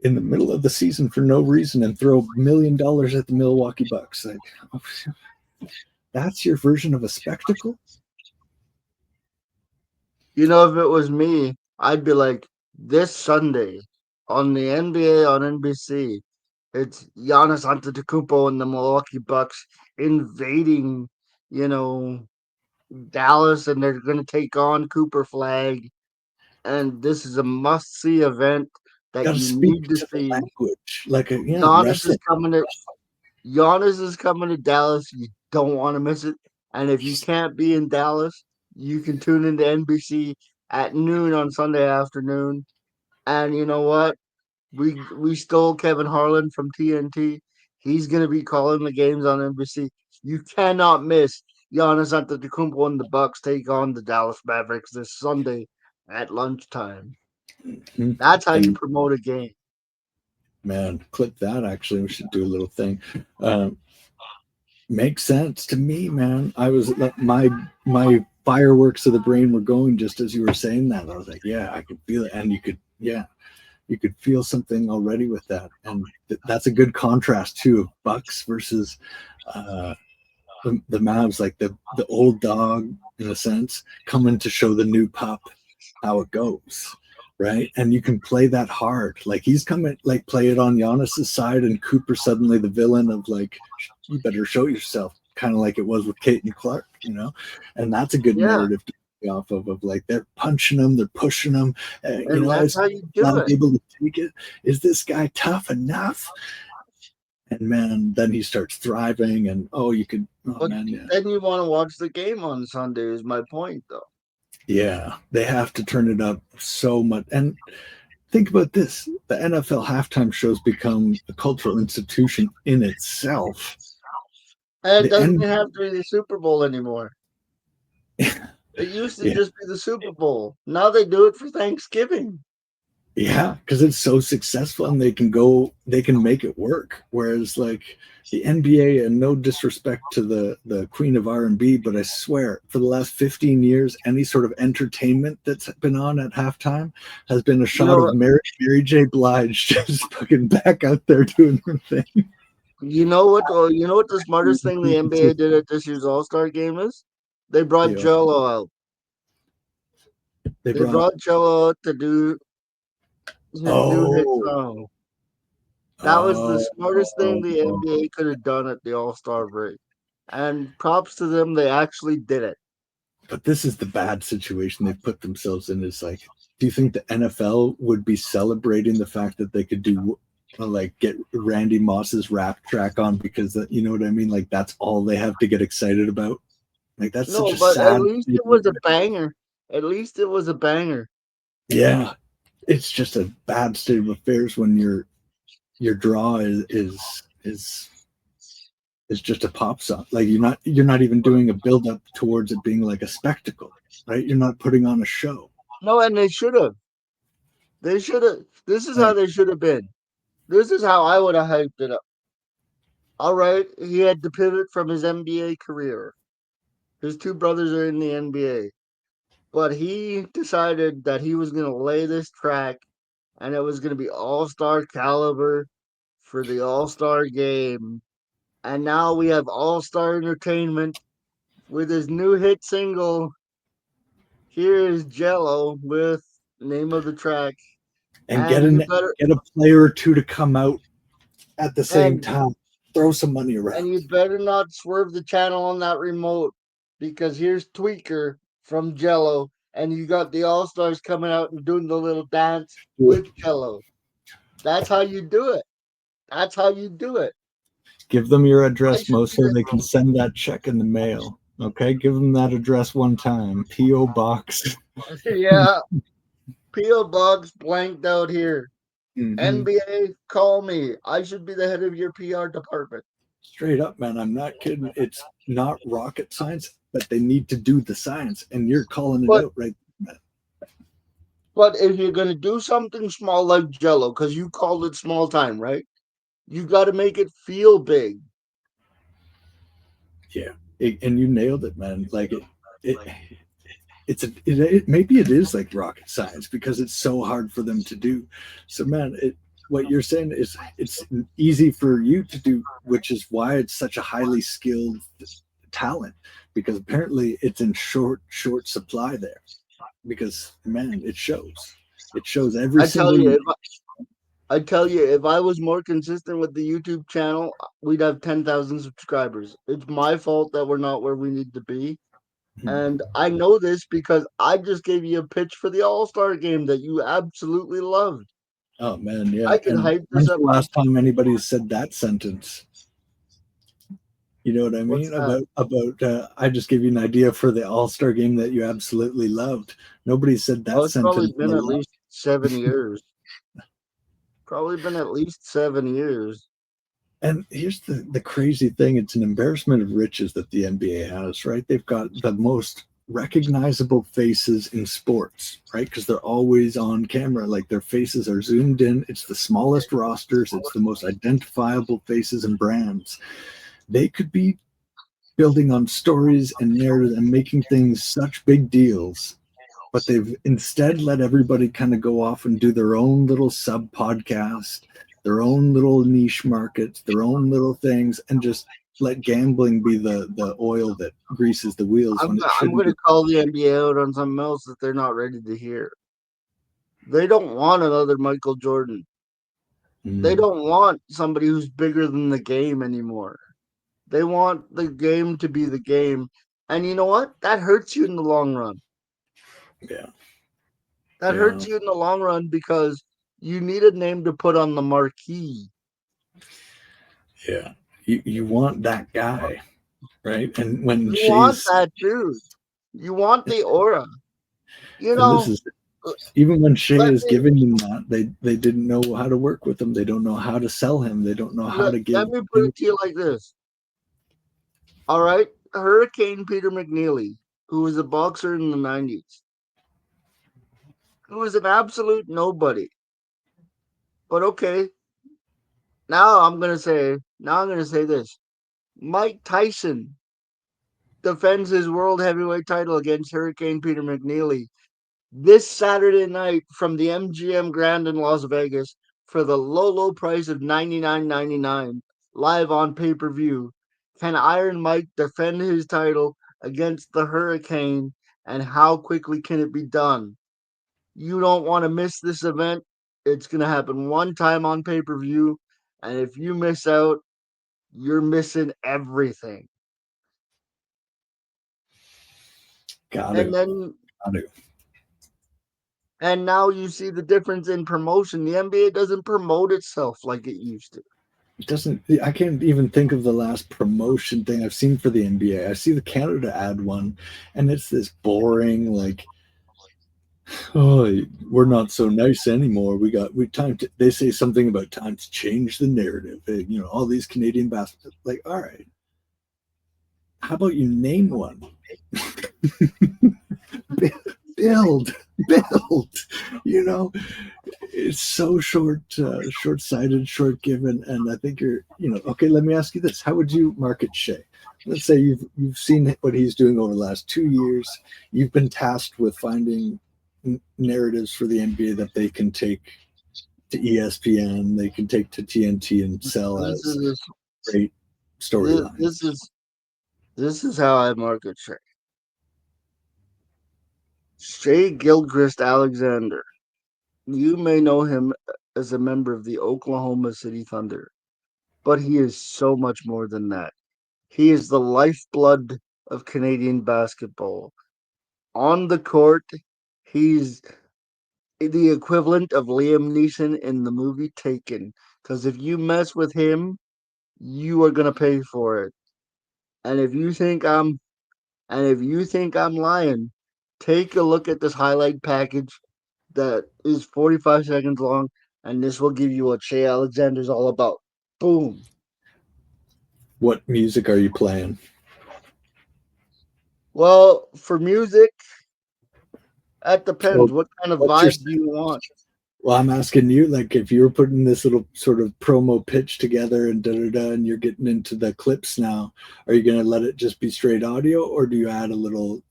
in the middle of the season for no reason and throw $1 million at the Milwaukee Bucks. Like, that's your version of a spectacle? You know, if it was me, I'd be like, this Sunday on the NBA on NBC, it's Giannis Antetokounmpo and the Milwaukee Bucks invading, you know, Dallas, and they're going to take on Cooper Flag. And this is a must-see event that Got to you speak need to to the see. language, like Giannis wrestling. is coming to Giannis is coming to Dallas. You don't want to miss it. And if you can't be in Dallas, you can tune into NBC at noon on Sunday afternoon. And you know what? We stole Kevin Harlan from TNT. He's gonna be calling the games on NBC. You cannot miss Giannis Antetokounmpo and the Bucks take on the Dallas Mavericks this Sunday at lunchtime. Mm-hmm. That's how you promote a game. Man, clip that. Actually, we should do a little thing. Makes sense to me, man. I was my fireworks of the brain were going just as you were saying that. I was like, yeah, I could feel it, and you could feel something already with that, and that's a good contrast too of Bucks versus the Mavs, like the old dog in a sense, coming to show the new pup how it goes. Right, and you can play that hard. Like he's coming, like play it on Giannis's side, and Cooper suddenly the villain of like, you better show yourself, kind of like it was with Kate and Clark, and that's a good narrative to be off of like they're punching them, they're pushing them, And that's how you do not it. able to take it. Is this guy tough enough? And man, then he starts thriving, and then you want to watch the game on Sunday. Is my point though. Yeah, they have to turn it up so much. And think about this. The NFL halftime shows become a cultural institution in itself. And it doesn't have to be the Super Bowl anymore. It used to just be the Super Bowl. Now they do it for Thanksgiving. Yeah, because it's so successful and they can make it work. Whereas like the NBA, and no disrespect to the queen of R&B, but I swear for the last 15 years, any sort of entertainment that's been on at halftime has been a shot of Mary J. Blige just fucking back out there doing her thing. You know what the smartest thing the NBA did at this year's All-Star game is? They brought Jello out. They brought Jello out to do his new hit song. That was the smartest thing the NBA could have done at the All-Star break. And props to them, they actually did it. But this is the bad situation they've put themselves in. Is like, do you think the NFL would be celebrating the fact that they could do like get Randy Moss's rap track on because you know what I mean? Like that's all they have to get excited about. Like that's such a sad. At least it was a banger. At least it was a banger. Yeah, it's just a bad state of affairs when your draw is just a pop song. Like you're not even doing a build up towards it being like a spectacle, right? You're not putting on a show. No, and they should have. This is how they should have been. This is how I would have hyped it up. All right, he had to pivot from his NBA career. His two brothers are in the NBA. But he decided that he was going to lay this track, and it was going to be all-star caliber for the all-star game. And now we have all-star entertainment with his new hit single. Here is Jello with the name of the track. And get a player or two to come out at the same time. Throw some money around. And you better not swerve the channel on that remote, because here's Tweaker from Jello, and you got the All-Stars coming out and doing the little dance with Jello. That's how you do it. That's how you do it. Give them your address, Mo, so they can send that check in the mail. Okay, give them that address one time. P.O. Box. Yeah. P.O. Box blanked out here. Mm-hmm. NBA, call me. I should be the head of your PR department. Straight up, man. I'm not kidding. It's not rocket science, but they need to do the science, and you're calling it But out right, man. but if you're gonna do something small like Jello, because you called it small time, right? You got to make it feel big. Yeah, and you nailed it, man. Like it maybe it is like rocket science because it's so hard for them to do. So, man, what you're saying is it's easy for you to do, which is why it's such a highly skilled talent because apparently it's in short supply there. Because man, it shows every I tell single you, year. I tell you, if I was more consistent with the YouTube channel, we'd have 10,000 subscribers. It's my fault that we're not where we need to be. And I know this because I just gave you a pitch for the All Star game that you absolutely loved. Oh man, yeah. I can And hype this when's up. the last time anybody said that sentence? You know what I What's mean? that? About I just gave you an idea for the All Star game that you absolutely loved. Nobody said Oh, that it's probably sentence in a been at lot. least 7 years. Probably been at least 7 years. And here's the crazy thing: it's an embarrassment of riches that the NBA has, right? They've got the most recognizable faces in sports, right? Because they're always on camera, like their faces are zoomed in. It's the smallest rosters. It's the most identifiable faces and brands. They could be building on stories and narratives and making things such big deals, but they've instead let everybody kind of go off and do their own little sub podcast, their own little niche markets, their own little things, and just let gambling be the oil that greases the wheels when it I'm shouldn't going be. to call the NBA out on something else that they're not ready to hear. They don't want another Michael Jordan. They Mm, don't want somebody who's bigger than the game anymore. They want the game to be the game. And you know what? That hurts you in the long run. yeah, That yeah, hurts you in the long run because you need a name to put on the marquee. yeah. You want that guy, right? And when You want Shea's that dude. You want the aura. You and this know, is even when Shea let is me giving them that, they didn't know how to work with him. They don't know how to sell him. They don't know how to give let me put him. it to you like this. All right, Hurricane Peter McNeely, who was a boxer in the '90s, who was an absolute nobody. But okay, now I'm gonna say this. Mike Tyson defends his world heavyweight title against Hurricane Peter McNeely this Saturday night from the MGM Grand in Las Vegas for the low price of $99.99 live on pay per view. Can Iron Mike defend his title against the Hurricane, and how quickly can it be done? You don't want to miss this event. It's going to happen one time on pay per view, and if you miss out, you're missing everything. Got And to, then got to. and now you see the difference in promotion. The NBA doesn't promote itself like it used to. It doesn't. I can't even think of the last promotion thing I've seen for the NBA. I see the Canada ad one, and it's this boring like, oh, we're not so nice anymore. We time to. They say something about time to change the narrative. All these Canadian basketball. Like, all right, how about you name one? build, build. You know, it's so short-sighted, short-given, and I think okay. Let me ask you this: how would you market Shea? Let's say you've seen what he's doing over the last 2 years. You've been tasked with finding narratives for the NBA that they can take to ESPN, they can take to TNT and sell This as is great this, storylines. this is this is how I market Shea. Shea Gilchrist-Alexander. You may know him as a member of the Oklahoma City Thunder, but he is so much more than that. He is the lifeblood of Canadian basketball. On the court, he's the equivalent of Liam Neeson in the movie Taken. Because if you mess with him, you are gonna pay for it. And if you think I'm lying, take a look at this highlight package that is 45 seconds long, and this will give you what Shea Alexander's all about. Boom. What music are you playing? Well, for music, that depends. Well, What kind of what's your vibe do you want? Well, I'm asking you, like, if you were putting this little sort of promo pitch together and and you're getting into the clips now, are you going to let it just be straight audio, or do you add a little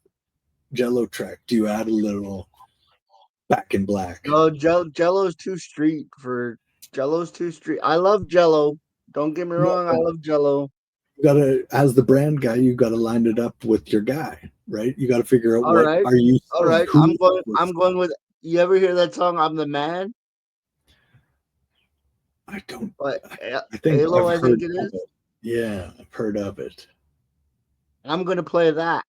Jello track? Do you add a little Back in Black? No, Jello's too street for Jello's too street. I love Jello. Don't get me No, wrong. I love Jello. you gotta, as the brand guy, you got to line it up with your guy, right? You got to figure out All what right, are you all selling, right. who. I'm going with. You ever hear that song? I'm the man. I don't. But I think Halo, I've I heard think it of is. it. Yeah, I've heard of it. I'm gonna play that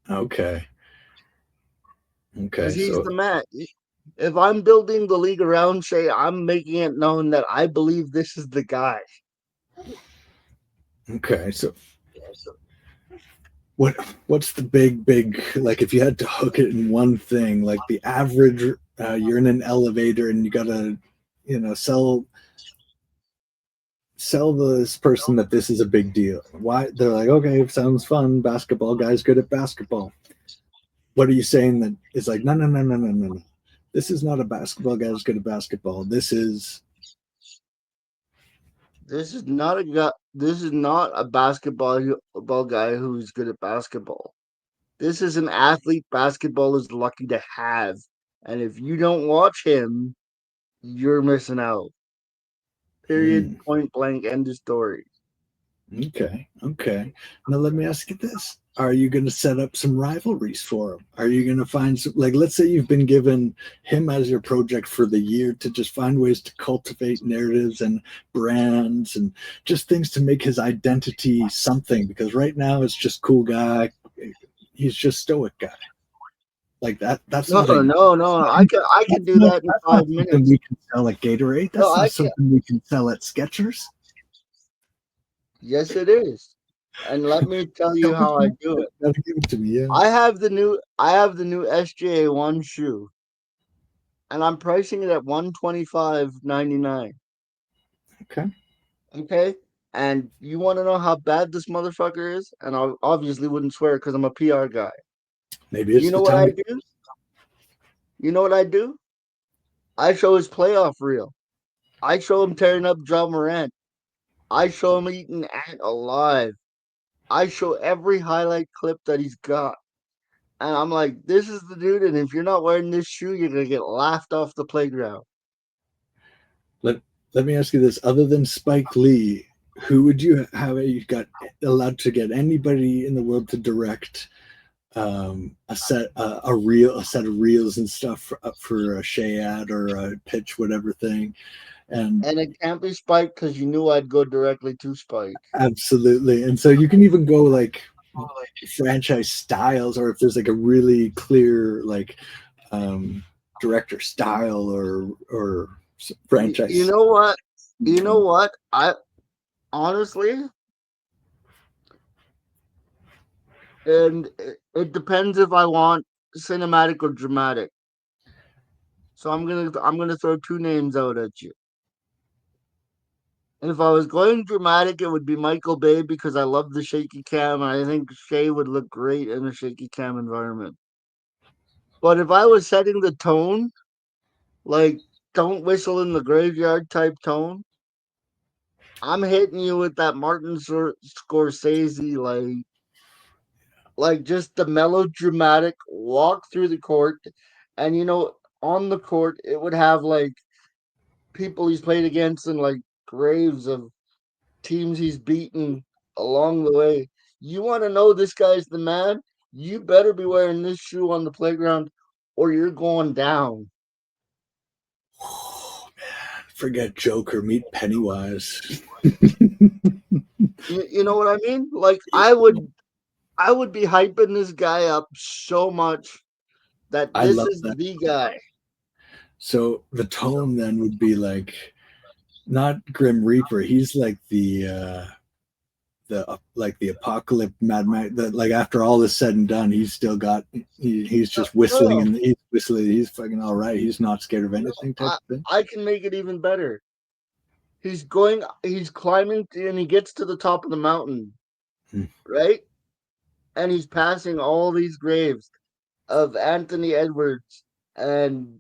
Okay. because Okay. he's So the man. If I'm building the league around Shea, I'm making it known that I believe this is the guy. okay. So what's the big, like, if you had to hook it in one thing, like the average, you're in an elevator and you gotta, sell this person that this is a big deal. Why? They're like, okay, sounds fun, basketball guy's good at basketball. What are you saying that is like, no, no, no, no, no, no, no, this is not a basketball guy who's good at basketball, this is. This is not a guy. This is not a basketball guy who's good at basketball. This is an athlete basketball is lucky to have, and if you don't watch him, you're missing out. Period. Mm, Point blank. End of story. okay. Now let me ask you this: are you going to set up some rivalries for him? Are you going to find some, like, let's say you've been given him as your project for the year to just find ways to cultivate narratives and brands and just things to make his identity something, because right now it's just cool guy, he's just stoic guy, like that's No, not a no, no. I can do that in that's not five something minutes. we can sell at Gatorade, No, that's I not can. something we can sell at Skechers. Yes, it is. And let me tell you how I do it. Gotta give it to me, yeah. I have the new SGA1 shoe, and I'm pricing it at 125.99. Okay, Okay? And you want to know how bad this motherfucker is? And I obviously wouldn't swear because I'm a PR guy. maybe You it's know the what I time. do? You know what I do? I show his playoff reel. I show him tearing up John Morant. I show him eating Ant alive. I show every highlight clip that he's got. And I'm like, this is the dude. And if you're not wearing this shoe, you're going to get laughed off the playground. Let me ask you this: other than Spike Lee, who would you have? You got allowed to get anybody in the world to direct a set a set of reels and stuff for a Shea ad or a pitch, whatever thing, and And it can't be Spike because you knew I'd go directly to Spike. absolutely. And so you can even go like franchise styles, or if there's like a really clear like director style or You franchise. know what? You know what? I honestly, and it depends if I want cinematic or dramatic. So I'm gonna throw two names out at you. If I was going dramatic, it would be Michael Bay because I love the shaky cam, and I think Shea would look great in a shaky cam environment. But if I was setting the tone, like "Don't Whistle in the Graveyard" type tone, I'm hitting you with that Scorsese, like just the melodramatic walk through the court, and on the court it would have like people he's played against and like graves of teams he's beaten along the way. You want to know this guy's the man? You better be wearing this shoe on the playground, or you're going down. Oh man, forget Joker, meet Pennywise. You know what I mean? Like I would be hyping this guy up so much that I this love is that. the guy. So the tone then would be like not Grim Reaper. He's like the apocalypse Mad Max. That like after all is said and done, he's still got he's just whistling and he's whistling. He's fucking all right. He's not scared of anything type of thing. I can make it even better. He's climbing, and he gets to the top of the mountain, right? And he's passing all these graves of Anthony Edwards and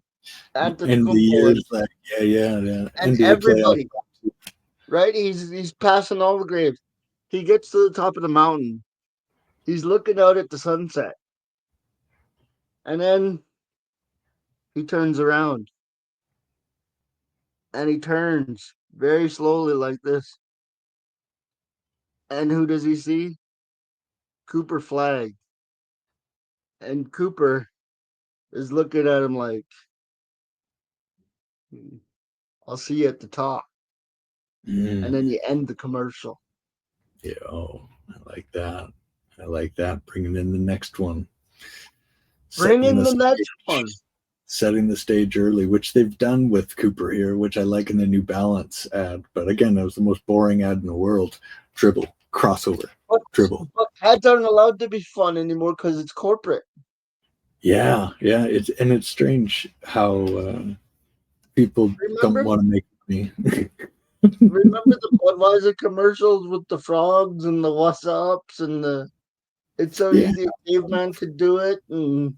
In the years, like yeah, and everybody, right? He's passing all the graves. He gets to the top of the mountain. He's looking out at the sunset, and then he turns around, and he turns very slowly like this. And who does he see? Cooper Flagg. And Cooper is looking at him like, I'll see you at the top. And then you end the commercial. Yeah, I like that. I like that. Bringing in the next one. Bringing the next one. Setting the stage early, which they've done with Cooper here, which I like in the New Balance ad. But again, that was the most boring ad in the world. Dribble, crossover, dribble. But ads aren't allowed to be fun anymore because it's corporate. Yeah. It's strange how people don't want to make money. Remember the Budweiser commercials with the frogs and the what's ups and it's so easy a caveman could do it, and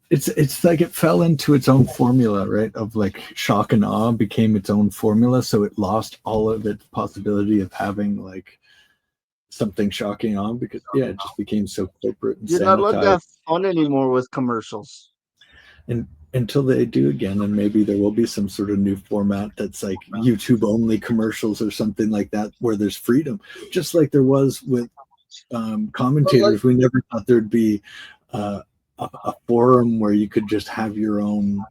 it's like it fell into its own formula, right? Of like shock and awe became its own formula, so it lost all of its possibility of having like something shocking on because it just became so corporate and you're sanitized. not allowed to have fun anymore with commercials. And until they do again, and maybe there will be some sort of new format that's like YouTube only commercials or something like that, where there's freedom, just like there was with commentators. We never thought there'd be a forum where you could just have your own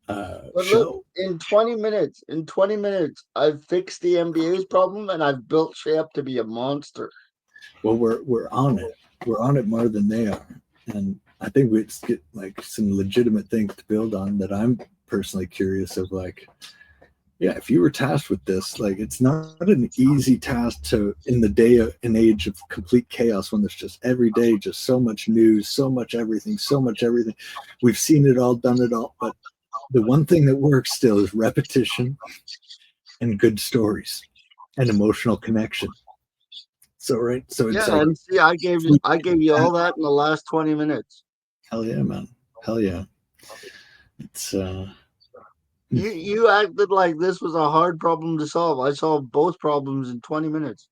show. Look, in 20 minutes, I've fixed the NBA's problem and I've built Shea up to be a monster. Well, we're on it. We're on it more than they are, and I think we get like some legitimate things to build on that I'm personally curious of. Like, if you were tasked with this, like it's not an easy task to in the day and age of complete chaos when there's just every day just so much news, so much everything. We've seen it all, done it all, but the one thing that works still is repetition and good stories and emotional connection. So it's and see, I gave you all that in the last 20 minutes. Hell yeah, man. Hell yeah. It's you acted like this was a hard problem to solve. I solved both problems in 20 minutes.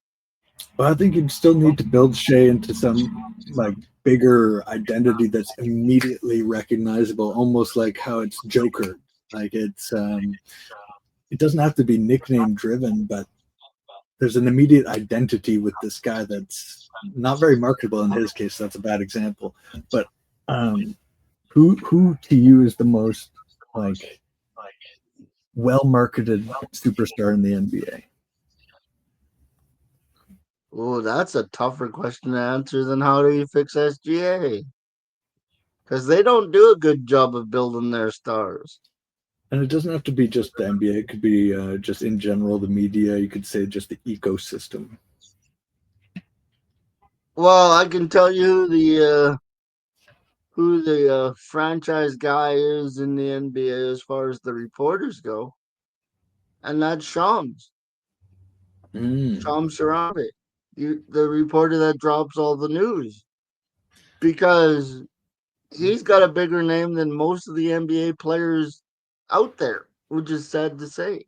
Well, I think you'd still need to build Shea into some like bigger identity that's immediately recognizable, almost like how it's Joker. Like it's it doesn't have to be nickname driven, but there's an immediate identity with this guy that's not very marketable in his case. That's a bad example. But who to you is the most like well marketed superstar in the NBA? Oh, that's a tougher question to answer than how do you fix SGA? Because they don't do a good job of building their stars. And it doesn't have to be just the NBA. It could be just in general, the media. You could say just the ecosystem. Well, I can tell you who the franchise guy is in the NBA as far as the reporters go. And that's Shams. Shams Charania, the reporter that drops all the news. Because he's got a bigger name than most of the NBA players out there, which is sad to say.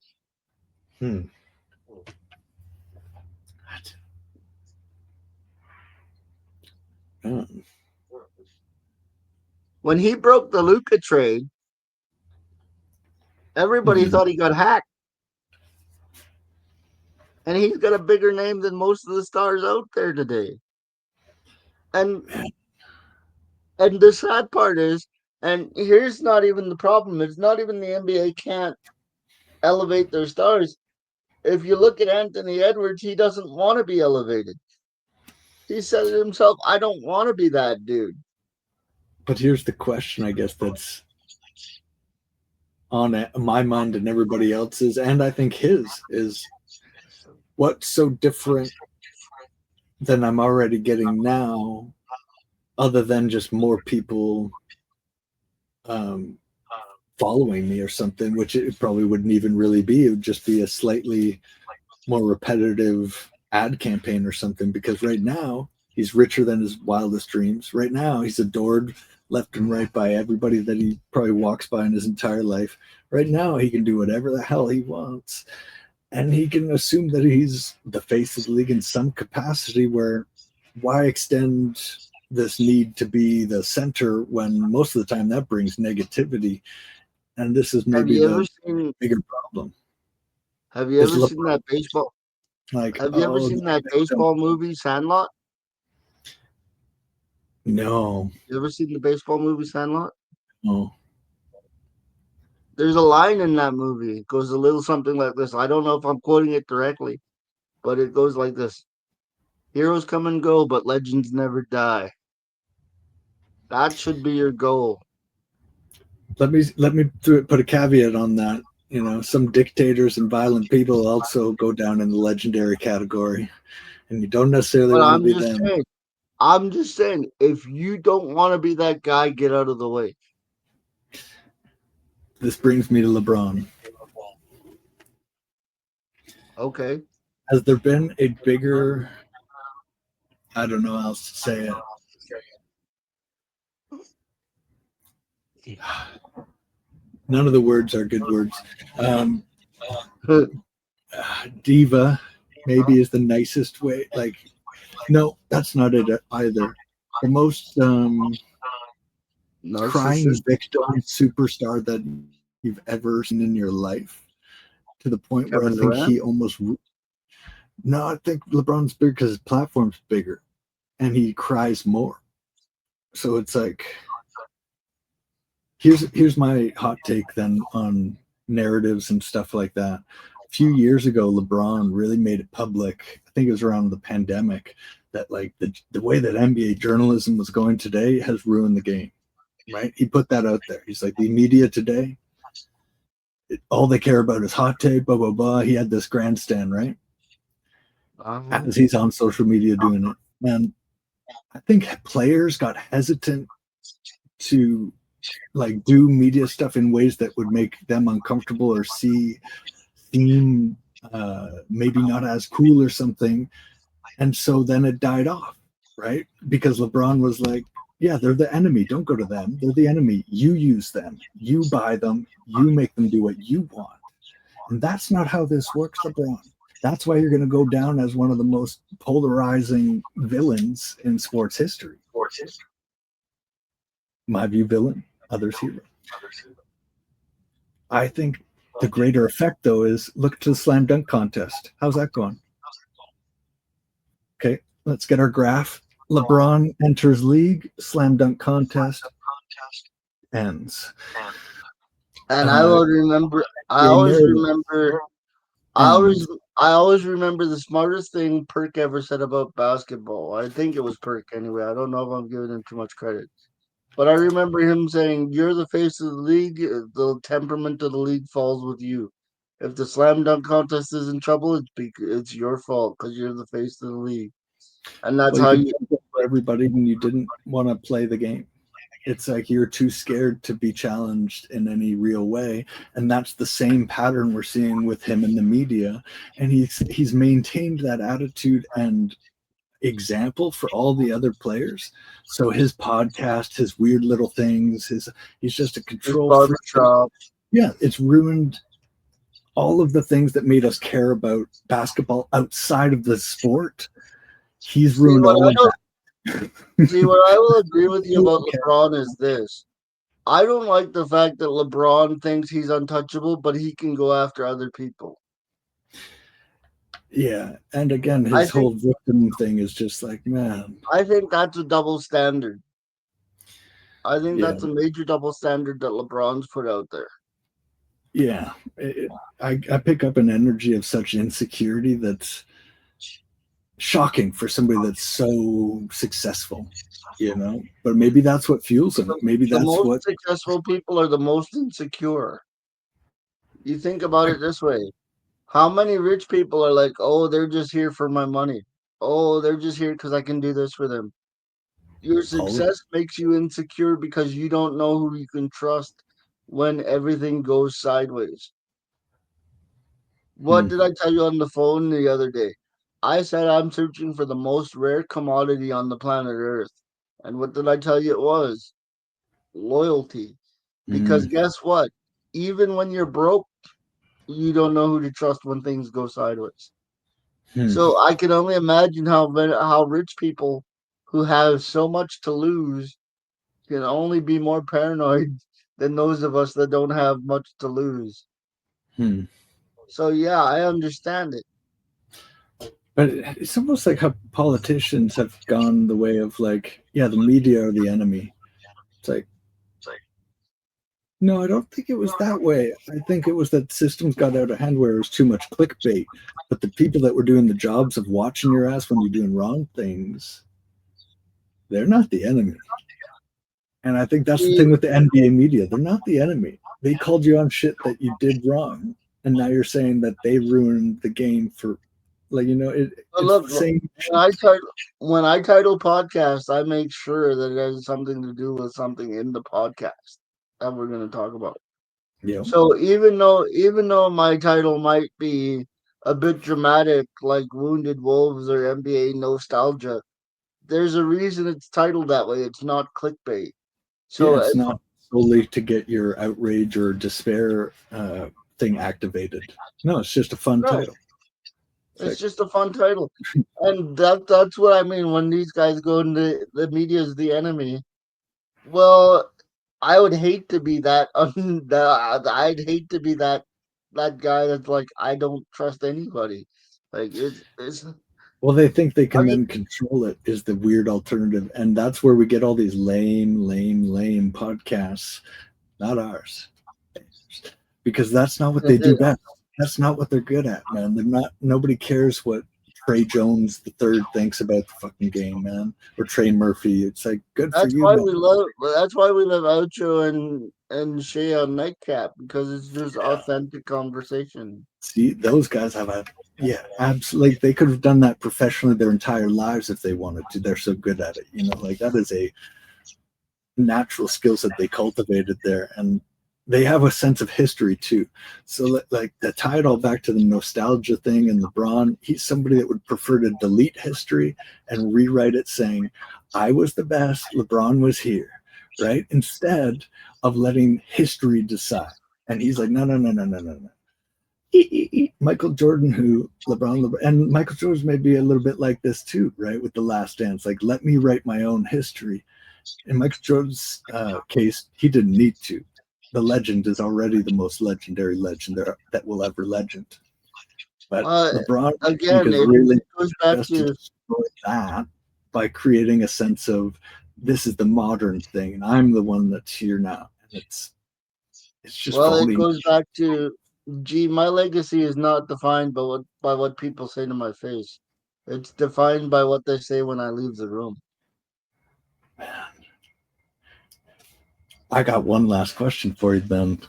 When he broke the Luka trade, everybody thought he got hacked. And he's got a bigger name than most of the stars out there today. And the sad part is, and here's not even the problem, it's not even the NBA can't elevate their stars. If you look at Anthony Edwards, he doesn't want to be elevated. He said it himself, I don't want to be that dude. But here's the question, I guess, that's on my mind and everybody else's, and I think his, is what's so different than I'm already getting now, other than just more people following me or something, which it probably wouldn't even really be. It would just be a slightly more repetitive ad campaign or something, because right now he's richer than his wildest dreams. Right now he's adored left and right by everybody that he probably walks by in his entire life. Right now he can do whatever the hell he wants. And he can assume that he's the face of the league in some capacity, where why extend this need to be the center when most of the time that brings negativity? And this is Have maybe you ever the seen? bigger problem. Have you Is ever seen that baseball? like, Have you ever oh, seen that baseball movie Sandlot? no, You ever seen the baseball movie Sandlot? no. There's a line in that movie. It goes a little something like this. I don't know if I'm quoting it directly, but it goes like this: Heroes come and go, but legends never die. That should be your goal. Let me put a caveat on that. You know, some dictators and violent people also go down in the legendary category, and you don't necessarily But want to I'm be just them. saying, if you don't want to be that guy, get out of the way. This brings me to LeBron. Okay. Has there been a bigger? I don't know how else to say it. None of the words are good words. Um, diva maybe is the nicest way. Like, no, that's not it either. The most crying Narcissist. victim superstar that you've ever seen in your life, to the point where I Kevin think Durant. he almost. No, I think LeBron's bigger because his platform's bigger, and he cries more. So it's like, here's my hot take then on narratives and stuff like that. A few years ago, LeBron really made it public. I think it was around the pandemic, that like the way that NBA journalism was going today has ruined the game. Right? He put that out there. He's like, the media today, all they care about is hot take, blah blah blah. He had this grandstand, right? Uh-huh. As he's on social media doing it. And I think players got hesitant to like do media stuff in ways that would make them uncomfortable or seem maybe not as cool or something. And so then it died off, right? Because LeBron was like, yeah, they're the enemy. Don't go to them. They're the enemy. You use them. You buy them. You make them do what you want. And that's not how this works, LeBron. That's why you're going to go down as one of the most polarizing villains in sports history. My view, villain, others hero. I think the greater effect, though, is look to the slam dunk contest. How's that going? Okay, let's get our graph. LeBron enters league, slam dunk contest ends. And I will remember. I always remember. I always remember the smartest thing Perk ever said about basketball. I think it was Perk anyway. I don't know if I'm giving him too much credit. But I remember him saying, "You're the face of the league. The temperament of the league falls with you. If the slam dunk contest is in trouble, it's your fault because you're the face of the league." And that's Well, you how could you. for everybody, and you didn't want to play the game. It's like you're too scared to be challenged in any real way, and that's the same pattern we're seeing with him in the media. And he's maintained that attitude and example for all the other players. So his podcast, his weird little things, he's just a His control freak. barbershop. Yeah, it's ruined all of the things that made us care about basketball outside of the sport. He's ruined all of that. See, what I will agree with you about LeBron is this. I don't like the fact that LeBron thinks he's untouchable, but he can go after other people. Yeah, and again, I his think whole victim thing is just like, man. I think that's a double standard. I think Yeah, that's a major double standard that LeBron's put out there. yeah. I pick up an energy of such insecurity that's shocking for somebody that's so successful, you know. But maybe that's what fuels him. Maybe The that's most what. successful people are the most insecure. You think about it this way. How many rich people are like, "Oh, they're just here for my money." oh, they're just here because I can do this for them. Your success makes you insecure because you don't know who you can trust when everything goes sideways. What did I tell you on the phone the other day? I said I'm searching for the most rare commodity on the planet Earth. And what did I tell you it was? Loyalty. Because guess what? Even when you're broke, you don't know who to trust when things go sideways. So I can only imagine how rich people who have so much to lose can only be more paranoid than those of us that don't have much to lose. So yeah, I understand it. But it's almost like how politicians have gone the way of like, yeah, the media are the enemy. It's like, no, I don't think it was that way. I think it was that systems got out of hand where it was too much clickbait. But the people that were doing the jobs of watching your ass when you're doing wrong things, they're not the enemy. And I think that's the thing with the NBA media. They're not the enemy. They called you on shit that you did wrong. And now you're saying that they ruined the game for, like, you know, it's look, the same. when I title podcasts, I make sure that it has something to do with something in the podcast that we're going to talk about. Yeah. So even though my title might be a bit dramatic, like Wounded Wolves or NBA Nostalgia, there's a reason it's titled that way. It's not clickbait. So yeah, it's not solely to get your outrage or despair thing activated. No, it's just a fun title. It's just a fun title. And that's what I mean when these guys go into the media is the enemy. Well, I would hate to be that. I'd hate to be that guy that's like I don't trust anybody. Like it's. Well, they think they can then control it is the weird alternative, and that's where we get all these lame podcasts, not ours, because that's not what they do best. That's not what they're good at, man. They're not. Nobody cares what Trey Jones the third thinks about the fucking game, man, or Trey Murphy. It's like good for you. That's why we love Ocho and Shea on Nightcap because it's just authentic conversation. See, those guys have absolutely. They could have done that professionally their entire lives if they wanted to. They're so good at it, you know. Like that is a natural skills that they cultivated there, and they have a sense of history too. So like to tie it all back to the nostalgia thing and LeBron, he's somebody that would prefer to delete history and rewrite it saying, I was the best, LeBron was here, right? Instead of letting history decide. And he's like, no. Michael Jordan, who LeBron, and Michael Jordan may be a little bit like this too, right? With The Last Dance, like, let me write my own history. In Michael Jordan's case, he didn't need to. The legend is already the most legendary legend that will ever legend. But LeBron again, it really goes back to destroy that by creating a sense of this is the modern thing, and I'm the one that's here now. And it's just it goes back to my legacy is not defined by what people say to my face. It's defined by what they say when I leave the room. Man. I got one last question for you then.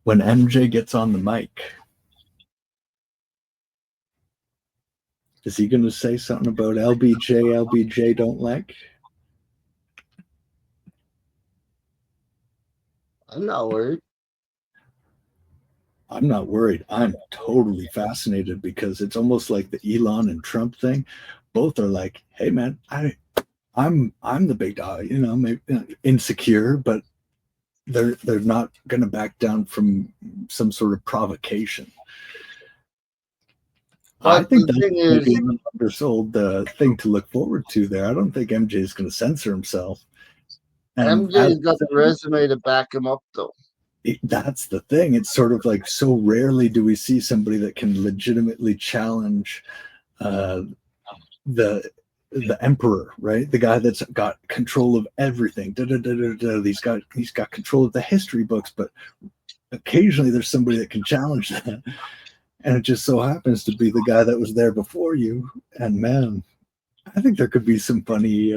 When MJ gets on the mic, is he going to say something about LBJ don't like? I'm not worried. I'm not worried. I'm totally fascinated because it's almost like the Elon and Trump thing. Both are like, hey man, I'm the big dog, you know, maybe insecure, but they're not going to back down from some sort of provocation. But I think that's maybe an undersold thing to look forward to there. I don't think MJ is going to censor himself. And MJ's got the resume to back him up, though. That's the thing. It's sort of like so rarely do we see somebody that can legitimately challenge the emperor, right? The guy that's got control of everything. He's got control of the history books, but occasionally there's somebody that can challenge that. And it just so happens to be the guy that was there before you. And man, I think there could be some funny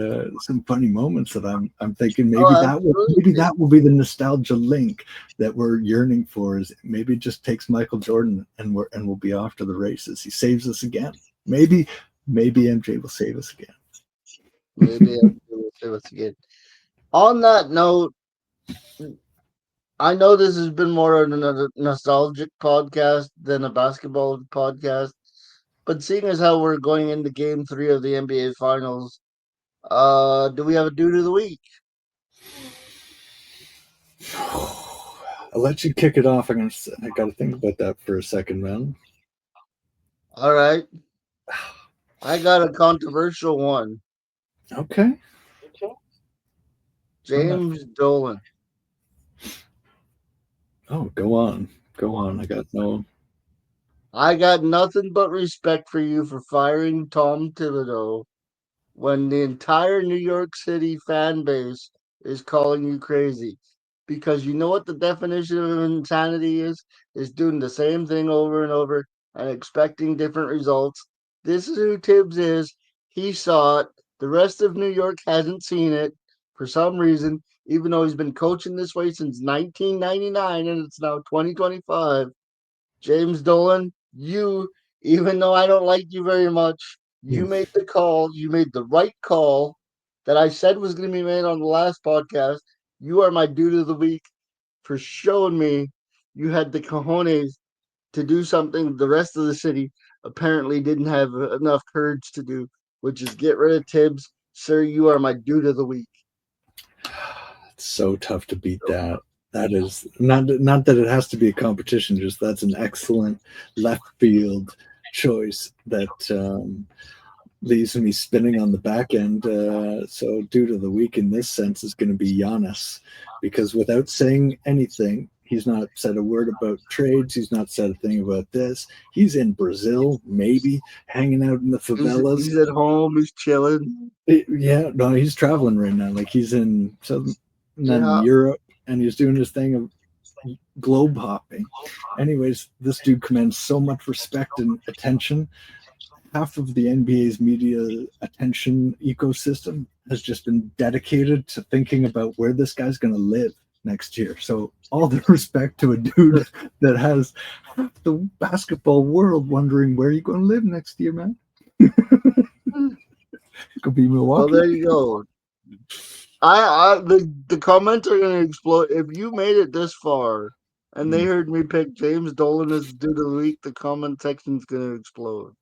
moments that I'm thinking maybe that will be the nostalgia link that we're yearning for. Is maybe it just takes Michael Jordan and we'll be off to the races. He saves us again. Maybe Maybe MJ will save us again. Maybe MJ will save us again. On that note, I know this has been more of a nostalgic podcast than a basketball podcast, but seeing as how we're going into Game 3 of the NBA Finals, do we have a dude of the week? I'll let you kick it off. I got to think about that for a second, man. All right. I got a controversial one. Okay. James Dolan. Oh, go on. Go on. I got nothing but respect for you for firing Tom Thibodeau when the entire New York City fan base is calling you crazy. Because you know what the definition of insanity is doing the same thing over and over and expecting different results. This is who Tibbs is. He saw it. The rest of New York hasn't seen it for some reason, even though he's been coaching this way since 1999 and it's now 2025. James Dolan, even though I don't like you very much, you made the call. You made the right call that I said was going to be made on the last podcast. You are my dude of the week for showing me you had the cojones to do something the rest of the city apparently didn't have enough courage to do, which is get rid of Tibbs. Sir, you are my dude of the week. It's so tough to beat that. That is not that it has to be a competition, just that's an excellent left field choice that leaves me spinning on the back end. So dude of the week in this sense is going to be Giannis, because without saying anything, he's not said a word about trades. He's not said a thing about this. He's in Brazil, maybe hanging out in the favelas. He's at home. He's chilling. Yeah, no, he's traveling right now. Like he's in Europe, and he's doing his thing of globe hopping. Anyways, this dude commands so much respect and attention. Half of the NBA's media attention ecosystem has just been dedicated to thinking about where this guy's going to live next year. So all the respect to a dude that has half the basketball world wondering where you going to live next year, man. Could be Milwaukee. Well, there you go. The comments are gonna explode if you made it this far and they heard me pick James Dolan as dude of the week. The comment section's gonna explode.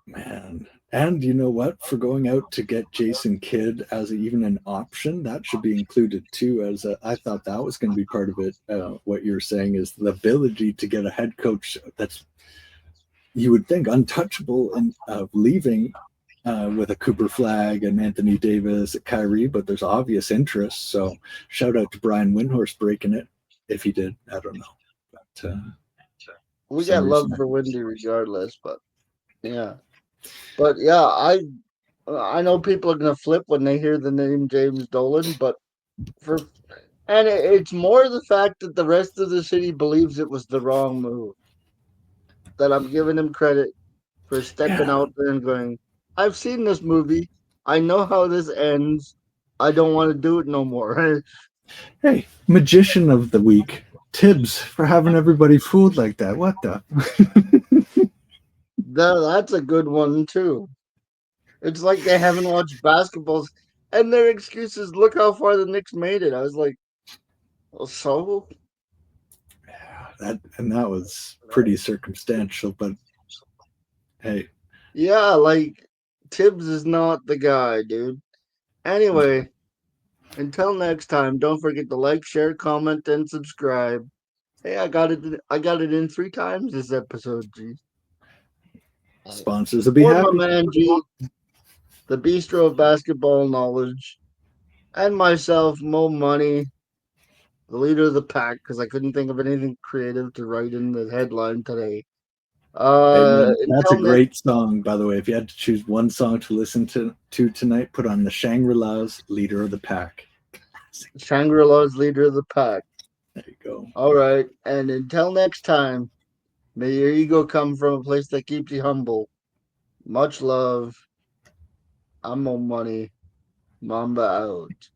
Man, and you know what? For going out to get Jason Kidd as even an option, that should be included too. I thought that was going to be part of it. What you're saying is the ability to get a head coach that's, you would think, untouchable and leaving with a Cooper Flag and Anthony Davis at Kyrie, but there's obvious interest. So shout out to Brian Windhorst breaking it. If he did, I don't know. But we got love for Windy regardless, but yeah. But yeah, I know people are gonna flip when they hear the name James Dolan, but it's more the fact that the rest of the city believes it was the wrong move. That I'm giving him credit for stepping out there and going, I've seen this movie. I know how this ends. I don't want to do it no more. Hey, magician of the week, Tibbs, for having everybody fooled like that. What the? That's a good one too. It's like they haven't watched basketballs, and their excuse is, look how far the Knicks made it. I was like, well, so? That was pretty circumstantial, but hey. Yeah, like, Tibbs is not the guy, dude. Anyway, until next time, don't forget to like, share, comment, and subscribe. Hey, I got it in 3 times this episode, G. Sponsors will be happy. My man G, the Bistro of Basketball Knowledge, and myself, Mo Money, the leader of the pack, because I couldn't think of anything creative to write in the headline today. That's a great song, by the way. If you had to choose one song to listen to tonight, put on the Shangri-La's Leader of the Pack. Shangri-La's Leader of the Pack. There you go. All right. And until next time, may your ego come from a place that keeps you humble. Much love. I'm Mo Money. Mamba out.